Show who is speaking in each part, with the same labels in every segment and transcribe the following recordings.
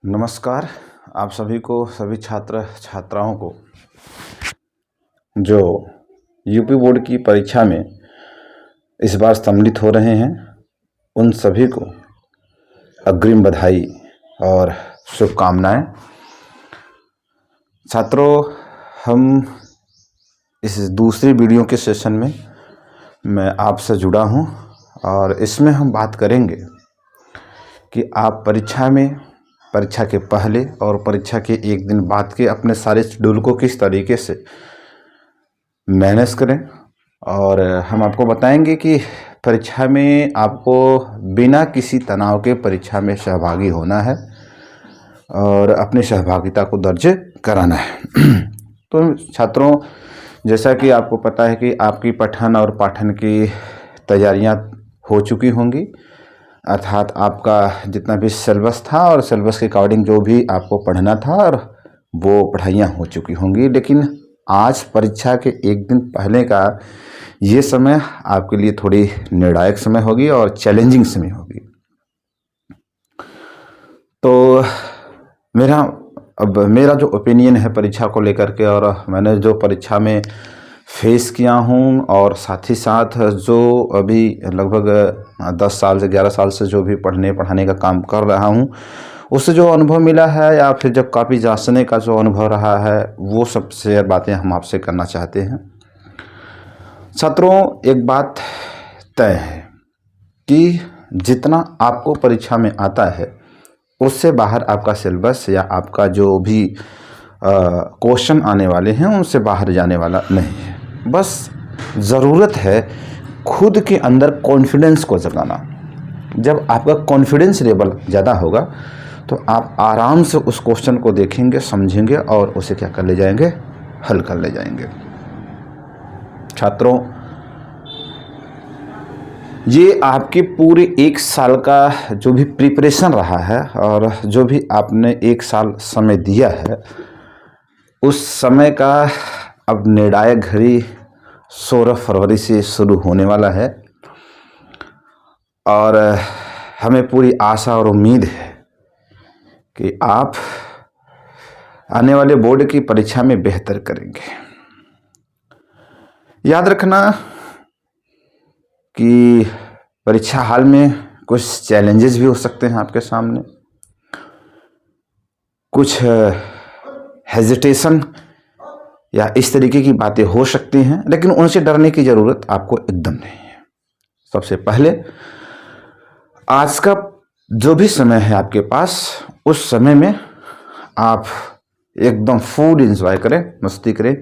Speaker 1: नमस्कार। आप सभी को, सभी छात्र छात्राओं को जो यूपी बोर्ड की परीक्षा में इस बार सम्मिलित हो रहे हैं, उन सभी को अग्रिम बधाई और शुभकामनाएं। छात्रों, हम इस दूसरी वीडियो के सेशन में मैं आपसे जुड़ा हूं और इसमें हम बात करेंगे कि आप परीक्षा के पहले और परीक्षा के एक दिन बाद के अपने सारे शेड्यूल को किस तरीके से मैनेज करें। और हम आपको बताएंगे कि परीक्षा में आपको बिना किसी तनाव के परीक्षा में सहभागी होना है और अपनी सहभागिता को दर्ज कराना है। तो छात्रों, जैसा कि आपको पता है कि आपकी पठन और पाठन की तैयारियां हो चुकी होंगी, अर्थात आपका जितना भी सिलेबस था और सिलेबस के अकॉर्डिंग जो भी आपको पढ़ना था और वो पढ़ाइयाँ हो चुकी होंगी। लेकिन आज परीक्षा के एक दिन पहले का ये समय आपके लिए थोड़ी निर्णायक समय होगी और चैलेंजिंग समय होगी। तो मेरा जो ओपिनियन है परीक्षा को लेकर के, और मैंने जो परीक्षा में फेस किया हूँ और साथ ही साथ जो अभी लगभग 10 साल से 11 साल से जो भी पढ़ाने का काम कर रहा हूँ, उससे जो अनुभव मिला है या फिर जब काफ़ी जांचने का जो अनुभव रहा है, वो सब शेयर बातें हम आपसे करना चाहते हैं। छात्रों, एक बात तय है कि जितना आपको परीक्षा में आता है उससे बाहर आपका सिलेबस या आपका जो भी क्वेश्चन आने वाले हैं उनसे बाहर जाने वाला नहीं है। बस ज़रूरत है खुद के अंदर कॉन्फिडेंस को जगाना। जब आपका कॉन्फिडेंस लेवल ज़्यादा होगा तो आप आराम से उस क्वेश्चन को देखेंगे, समझेंगे और उसे क्या कर ले जाएंगे, हल कर ले जाएंगे। छात्रों, ये आपके पूरे एक साल का जो भी प्रिपरेशन रहा है और जो भी आपने एक साल समय दिया है, उस समय का अब निर्णायक घड़ी 16 फरवरी से शुरू होने वाला है और हमें पूरी आशा और उम्मीद है कि आप आने वाले बोर्ड की परीक्षा में बेहतर करेंगे। याद रखना कि परीक्षा हाल में कुछ चैलेंजेस भी हो सकते हैं आपके सामने, कुछ हेजिटेशन या इस तरीके की बातें हो सकती हैं, लेकिन उनसे डरने की ज़रूरत आपको एकदम नहीं है। सबसे पहले आज का जो भी समय है आपके पास, उस समय में आप एकदम फुल एंजॉय करें, मस्ती करें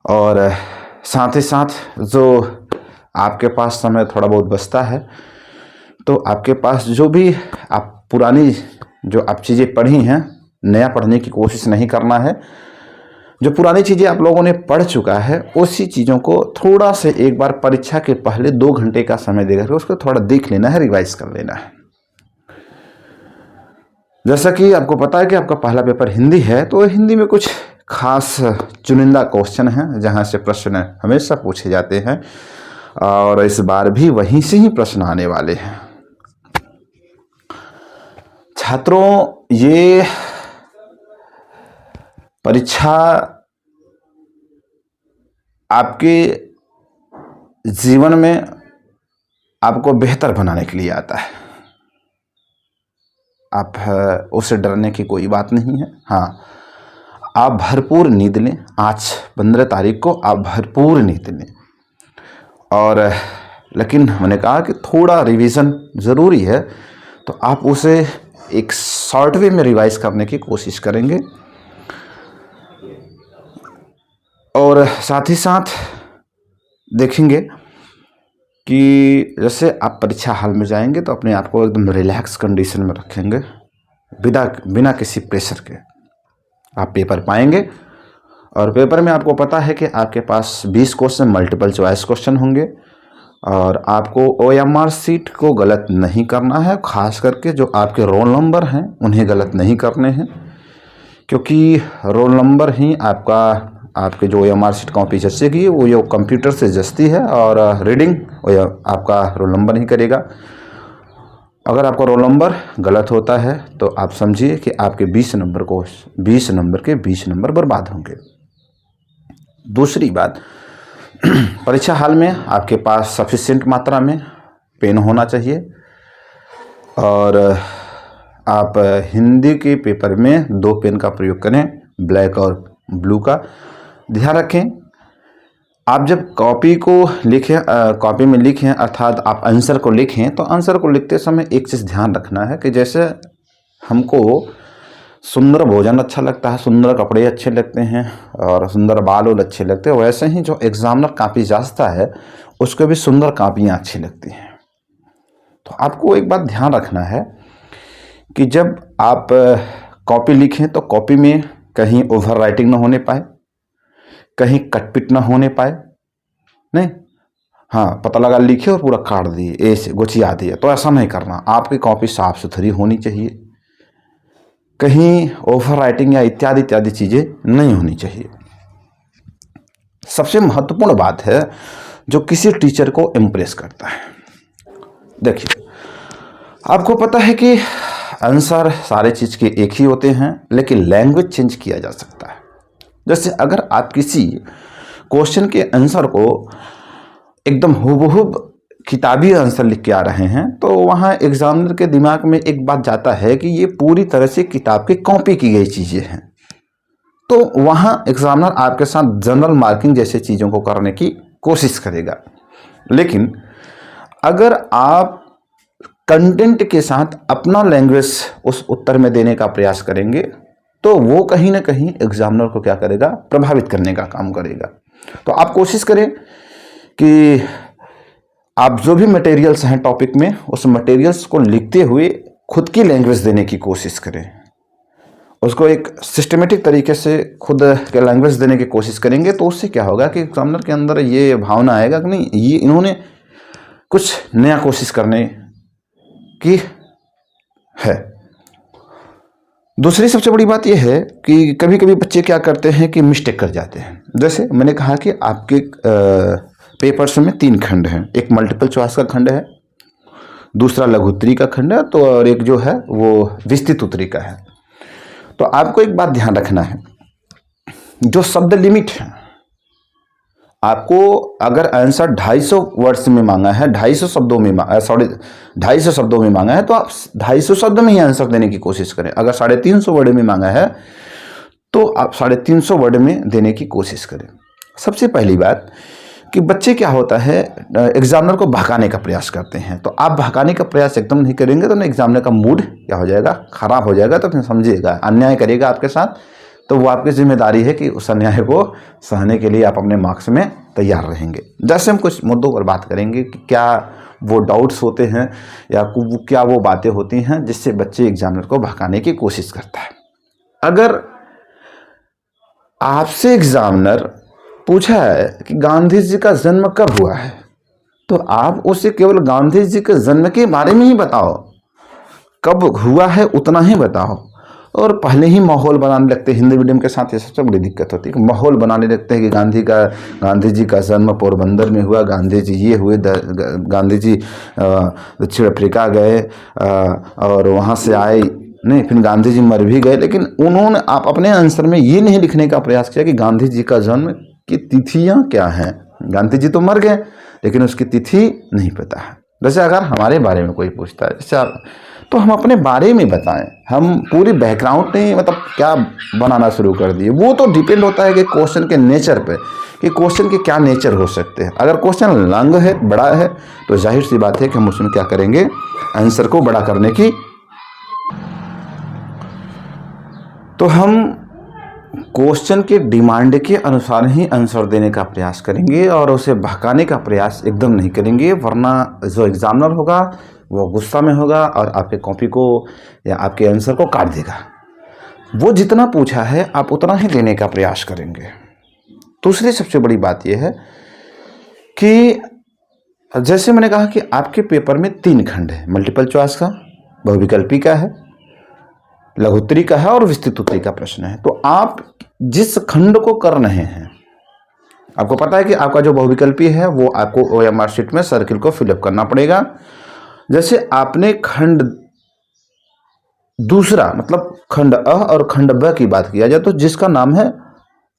Speaker 1: और साथ ही साथ जो आपके पास समय थोड़ा बहुत बचता है तो आपके पास जो भी आप पुरानी जो आप चीज़ें पढ़ी हैं, नया पढ़ने की कोशिश नहीं करना है। जो पुरानी चीज़ें आप लोगों ने पढ़ चुका है, उसी चीज़ों को थोड़ा से एक बार परीक्षा के पहले 2 घंटे का समय देकर उसको थोड़ा देख लेना है, रिवाइज कर लेना है। जैसा कि आपको पता है कि आपका पहला पेपर हिंदी है, तो हिंदी में कुछ खास चुनिंदा क्वेश्चन हैं जहां से प्रश्न हमेशा पूछे जाते हैं और इस बार भी वहीं से ही प्रश्न आने वाले हैं। छात्रों, ये परीक्षा आपके जीवन में आपको बेहतर बनाने के लिए आता है। आप उससे डरने की कोई बात नहीं है। हाँ, आप भरपूर नींद लें। आज 15 तारीख को आप भरपूर नींद लें और लेकिन मैंने कहा कि थोड़ा रिवीजन ज़रूरी है, तो आप उसे एक शॉर्ट वे में रिवाइज करने की कोशिश करेंगे और साथ ही साथ देखेंगे कि जैसे आप परीक्षा हॉल में जाएंगे तो अपने आप को एकदम रिलैक्स कंडीशन में रखेंगे, बिना किसी प्रेशर के आप पेपर पाएंगे। और पेपर में आपको पता है कि आपके पास 20 क्वेश्चन मल्टीपल चॉइस क्वेश्चन होंगे और आपको OMR सीट को गलत नहीं करना है। खास करके जो आपके रोल नंबर हैं उन्हें गलत नहीं करने हैं, क्योंकि रोल नंबर ही आपके जो OMR सीट कॉपी जचेगी वो ये कंप्यूटर से जचती है और रीडिंग आपका रोल नंबर ही करेगा। अगर आपका रोल नंबर गलत होता है तो आप समझिए कि आपके 20 नंबर के 20 नंबर बर्बाद होंगे। दूसरी बात, परीक्षा हाल में आपके पास सफिशिएंट मात्रा में पेन होना चाहिए और आप हिंदी के पेपर में 2 पेन का प्रयोग करें, ब्लैक और ब्लू का। ध्यान रखें, आप जब कॉपी को लिखें, कॉपी में लिखें अर्थात आप आंसर को लिखें, तो आंसर को लिखते समय एक चीज़ ध्यान रखना है कि जैसे हमको सुंदर भोजन अच्छा लगता है, सुंदर कपड़े अच्छे लगते हैं और सुंदर बाल वाल अच्छे लगते हैं, वैसे ही जो एग्जामिनर कॉपी जांचता है उसको भी सुंदर कॉपियाँ अच्छी लगती हैं। तो आपको एक बात ध्यान रखना है कि जब आप कॉपी लिखें तो कॉपी में कहीं ओवर राइटिंग ना होने पाए, कहीं कटपिट ना होने पाए। नहीं, हाँ, पता लगा लिखे और पूरा काट दिए, ऐसे गोचिया दिए, तो ऐसा नहीं करना। आपकी कॉपी साफ सुथरी होनी चाहिए, कहीं ओवर राइटिंग या इत्यादि इत्यादि चीज़ें नहीं होनी चाहिए। सबसे महत्वपूर्ण बात है जो किसी टीचर को इम्प्रेस करता है। देखिए, आपको पता है कि आंसर सारे चीज़ के एक ही होते हैं, लेकिन लैंग्वेज चेंज किया जा सकता है। जैसे अगर आप किसी क्वेश्चन के आंसर को एकदम हूबहू किताबी आंसर लिख के आ रहे हैं, तो वहाँ एग्जामिनर के दिमाग में एक बात जाता है कि ये पूरी तरह से किताब की कॉपी की गई चीज़ें हैं। तो वहाँ एग्जामिनर आपके साथ जनरल मार्किंग जैसे चीज़ों को करने की कोशिश करेगा। लेकिन अगर आप कंटेंट के साथ अपना लैंग्वेज उस उत्तर में देने का प्रयास करेंगे, तो वो कहीं ना कहीं एग्जामिनर को क्या करेगा, प्रभावित करने का काम करेगा। तो आप कोशिश करें कि आप जो भी मटेरियल्स हैं टॉपिक में, उस मटेरियल्स को लिखते हुए खुद की लैंग्वेज देने की कोशिश करें। उसको एक सिस्टमेटिक तरीके से खुद के लैंग्वेज देने की कोशिश करेंगे, तो उससे क्या होगा कि एग्जामिनर के अंदर ये भावना आएगा कि नहीं, ये इन्होंने कुछ नया कोशिश करने की है। दूसरी सबसे बड़ी बात यह है कि कभी कभी बच्चे क्या करते हैं कि मिस्टेक कर जाते हैं। जैसे मैंने कहा कि आपके पेपर्स में 3 खंड हैं, एक मल्टीपल चॉइस का खंड है, दूसरा लघु उत्तरी का खंड है, तो और एक जो है वो विस्तृत उत्तरी का है। तो आपको एक बात ध्यान रखना है, जो शब्द लिमिट है, आपको अगर आंसर 250 वर्ड्स में मांगा है, 250 शब्दों में 250 शब्दों में मांगा है, तो आप 250 शब्द में ही आंसर देने की कोशिश करें। अगर 350 वर्ड में मांगा है तो आप 350 वर्ड में देने की कोशिश करें। सबसे पहली बात कि बच्चे क्या होता है, एग्जामिनर को भगाने का प्रयास करते हैं। तो आप भगाने का प्रयास एकदम नहीं करेंगे तो ना एग्जामिनर का मूड क्या हो जाएगा, खराब हो जाएगा। तो फिर समझिएगा अन्याय करेगा आपके साथ, तो वो आपकी जिम्मेदारी है कि उस अन्याय को सहने के लिए आप अपने मार्क्स में तैयार रहेंगे। जैसे हम कुछ मुद्दों पर बात करेंगे कि क्या वो डाउट्स होते हैं या क्या वो बातें होती हैं जिससे बच्चे एग्जामिनर को भगाने की कोशिश करता है। अगर आपसे एग्जामिनर पूछा है कि गांधी जी का जन्म कब हुआ है, तो आप उसे केवल गांधी जी के जन्म के बारे में ही बताओ, कब हुआ है उतना ही बताओ। और पहले ही माहौल बनाने लगते हैं। हिंदी मीडियम के साथ ये सबसे बड़ी दिक्कत होती है कि माहौल बनाने लगते हैं कि गांधी जी का जन्म पोरबंदर में हुआ, गांधी जी ये हुए, गांधी जी दक्षिण अफ्रीका गए और वहाँ से आए, नहीं फिर गांधी जी मर भी गए। लेकिन उन्होंने आप अपने आंसर में ये नहीं लिखने का प्रयास किया कि गांधी जी का जन्म की तिथियाँ क्या हैं। गांधी जी तो मर गए लेकिन उसकी तिथि नहीं पता है। जैसे अगर हमारे बारे में कोई पूछता है जैसे तो हम अपने बारे में बताएं, हम पूरी बैकग्राउंड नहीं मतलब क्या बनाना शुरू कर दिए। वो तो डिपेंड होता है कि क्वेश्चन के नेचर पे, कि क्वेश्चन के क्या नेचर हो सकते हैं। अगर क्वेश्चन लंग है, बड़ा है, तो जाहिर सी बात है कि हम उसमें क्या करेंगे, आंसर को बड़ा करने की, तो हम क्वेश्चन के डिमांड के अनुसार ही आंसर देने का प्रयास करेंगे और उसे भगाने का प्रयास एकदम नहीं करेंगे, वरना जो एग्जामिनर होगा वो गुस्सा में होगा और आपके कॉपी को या आपके आंसर को काट देगा। वो जितना पूछा है आप उतना ही देने का प्रयास करेंगे। दूसरी सबसे बड़ी बात यह है कि जैसे मैंने कहा कि आपके पेपर में 3 खंड है, मल्टीपल चॉइस का, बहुविकल्पी का है, लघु उत्तरी का है और विस्तृत उत्तरी का प्रश्न है। तो आप जिस खंड को कर रहे हैं, आपको पता है कि आपका जो बहुविकल्पी है वो आपको OMR शीट में सर्किल को फिलअप करना पड़ेगा जैसे आपने खंड दूसरा मतलब खंड अ और खंड ब की बात किया जाए तो जिसका नाम है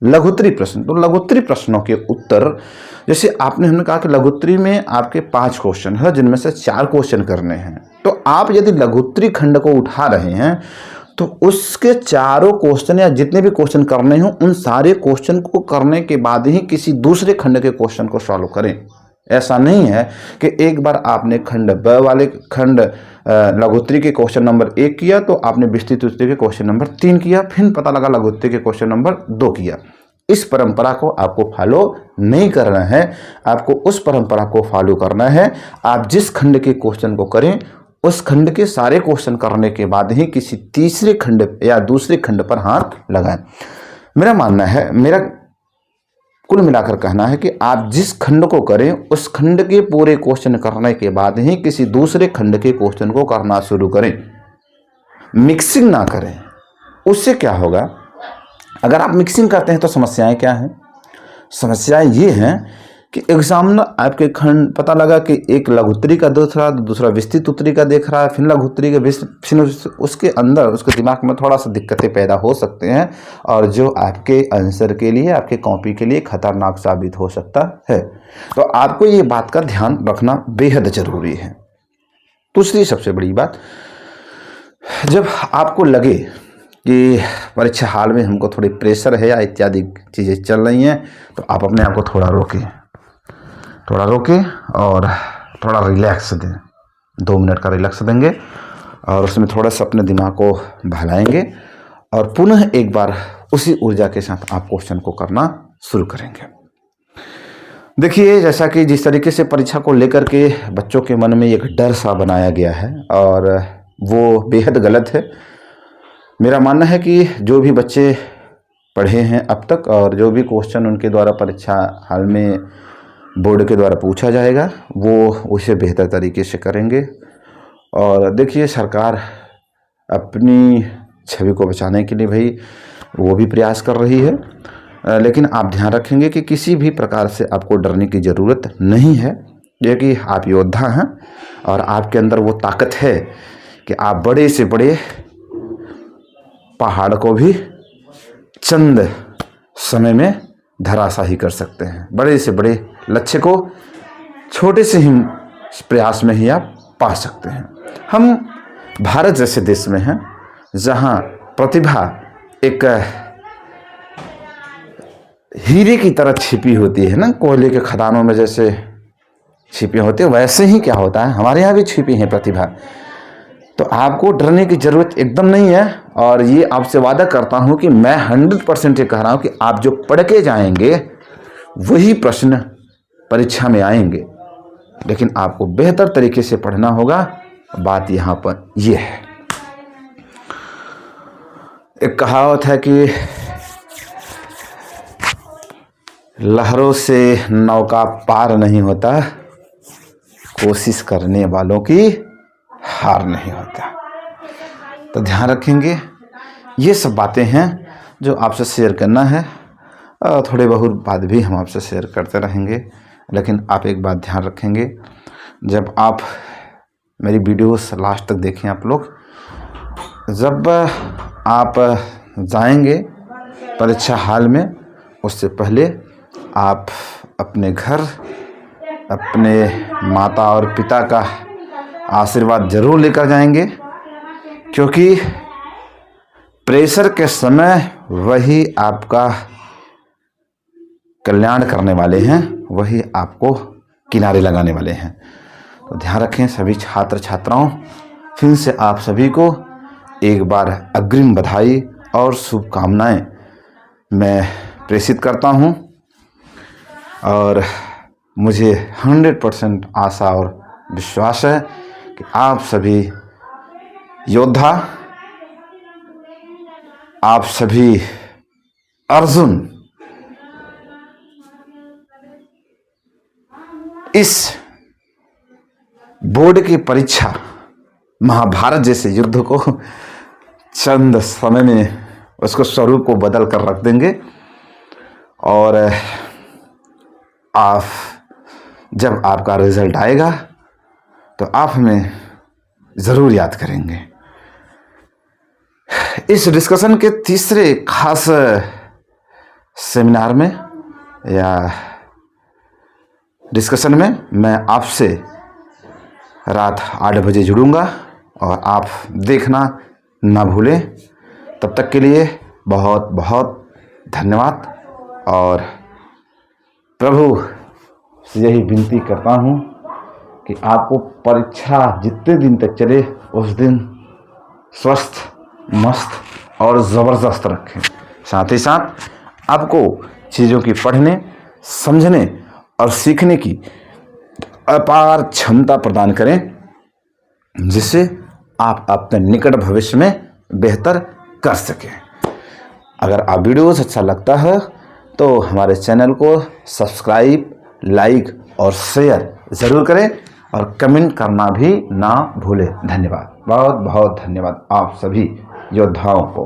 Speaker 1: लघुत्तरी प्रश्न, तो लघुत्तरी प्रश्नों के उत्तर, जैसे हमने कहा कि लघुत्तरी में आपके 5 क्वेश्चन है जिनमें से 4 क्वेश्चन करने हैं। तो आप यदि लघुत्तरी खंड को उठा रहे हैं तो उसके चारों क्वेश्चन या जितने भी क्वेश्चन करने हो उन सारे क्वेश्चन को करने के बाद ही किसी दूसरे खंड के क्वेश्चन को सॉल्व करें। ऐसा नहीं है कि एक बार आपने खंड ब वाले खंड लघुत्तरी के क्वेश्चन नंबर 1 किया तो आपने विस्तृत उत्तरी के क्वेश्चन नंबर 3 किया, फिर पता लगा लघुत्तरी के क्वेश्चन नंबर 2 किया। इस परंपरा को आपको फॉलो नहीं करना है। आपको उस परंपरा को फॉलो करना है, आप जिस खंड के क्वेश्चन को करें उस खंड के सारे क्वेश्चन करने के बाद ही किसी तीसरे खंड या दूसरे खंड पर हाथ लगाएं। मेरा मानना है, मेरा कुल मिलाकर कहना है कि आप जिस खंड को करें उस खंड के पूरे क्वेश्चन करने के बाद ही किसी दूसरे खंड के क्वेश्चन को करना शुरू करें। मिक्सिंग ना करें। उससे क्या होगा, अगर आप मिक्सिंग करते हैं तो समस्याएं क्या हैं? समस्याएं ये हैं कि एग्जामिनर आपके खंड पता लगा कि एक लघुत्तरी का दूसरा विस्तृत उत्तरी का देख रहा है, फिर लघुत्तरी का फिर उसके अंदर उसके दिमाग में थोड़ा सा दिक्कतें पैदा हो सकते हैं और जो आपके आंसर के लिए, आपके कॉपी के लिए खतरनाक साबित हो सकता है। तो आपको ये बात का ध्यान रखना बेहद जरूरी है। दूसरी सबसे बड़ी बात, जब आपको लगे कि परीक्षा हाल में हमको थोड़ी प्रेशर है या इत्यादि चीज़ें चल रही हैं तो आप अपने आप को थोड़ा रोकें और थोड़ा रिलैक्स दें। 2 मिनट का रिलैक्स देंगे और उसमें थोड़ा सा अपने दिमाग को बहलाएंगे और पुनः एक बार उसी ऊर्जा के साथ आप क्वेश्चन को करना शुरू करेंगे। देखिए, जैसा कि जिस तरीके से परीक्षा को लेकर के बच्चों के मन में एक डर सा बनाया गया है और वो बेहद गलत है। मेरा मानना है कि जो भी बच्चे पढ़े हैं अब तक और जो भी क्वेश्चन उनके द्वारा परीक्षा हाल में बोर्ड के द्वारा पूछा जाएगा वो उसे बेहतर तरीके से करेंगे। और देखिए, सरकार अपनी छवि को बचाने के लिए भाई वो भी प्रयास कर रही है, लेकिन आप ध्यान रखेंगे कि किसी भी प्रकार से आपको डरने की ज़रूरत नहीं है। ये कि आप योद्धा हैं और आपके अंदर वो ताकत है कि आप बड़े से बड़े पहाड़ को भी चंद समय में धराशायी कर सकते हैं। बड़े से बड़े लक्ष्य को छोटे से ही प्रयास में ही आप पा सकते हैं। हम भारत जैसे देश में हैं जहां प्रतिभा एक हीरे की तरह छिपी होती है ना, कोयले के खदानों में जैसे छिपी होती है, वैसे ही क्या होता है हमारे यहाँ भी छिपी है प्रतिभा। तो आपको डरने की ज़रूरत एकदम नहीं है और ये आपसे वादा करता हूँ कि मैं 100% ये कह रहा हूँ कि आप जो पढ़ के जाएंगे वही प्रश्न परीक्षा में आएंगे, लेकिन आपको बेहतर तरीके से पढ़ना होगा। बात यहाँ पर यह है, एक कहावत है कि लहरों से नौका पार नहीं होता, कोशिश करने वालों की हार नहीं होता। तो ध्यान रखेंगे, ये सब बातें हैं जो आपसे शेयर करना है। थोड़े बहुत बात भी हम आपसे शेयर करते रहेंगे, लेकिन आप एक बात ध्यान रखेंगे, जब आप मेरी वीडियोस लास्ट तक देखें आप लोग, जब आप जाएंगे परीक्षा हाल में उससे पहले आप अपने घर अपने माता और पिता का आशीर्वाद जरूर लेकर जाएंगे, क्योंकि प्रेशर के समय वही आपका कल्याण करने वाले हैं, वही आपको किनारे लगाने वाले हैं। तो ध्यान रखें सभी छात्र छात्राओं, फिर से आप सभी को एक बार अग्रिम बधाई और शुभकामनाएं मैं प्रेषित करता हूं और मुझे 100% आशा और विश्वास है कि आप सभी योद्धा, आप सभी अर्जुन इस बोर्ड की परीक्षा महाभारत जैसे युद्ध को चंद समय में उसको स्वरूप को बदल कर रख देंगे। और आप जब आपका रिजल्ट आएगा तो आप हमें ज़रूर याद करेंगे। इस डिस्कशन के तीसरे खास सेमिनार में या डिस्कशन में मैं आपसे रात 8 बजे जुड़ूंगा और आप देखना ना भूलें। तब तक के लिए बहुत बहुत धन्यवाद और प्रभु से यही विनती करता हूँ कि आपको परीक्षा जितने दिन तक चले उस दिन स्वस्थ, मस्त और ज़बरदस्त रखें। साथ ही साथ आपको चीज़ों की पढ़ने, समझने और सीखने की अपार क्षमता प्रदान करें, जिससे आप अपने निकट भविष्य में बेहतर कर सकें। अगर आप वीडियोस अच्छा लगता है तो हमारे चैनल को सब्सक्राइब, लाइक और शेयर ज़रूर करें और कमेंट करना भी ना भूलें। धन्यवाद, बहुत बहुत धन्यवाद आप सभी योद्धाओं को।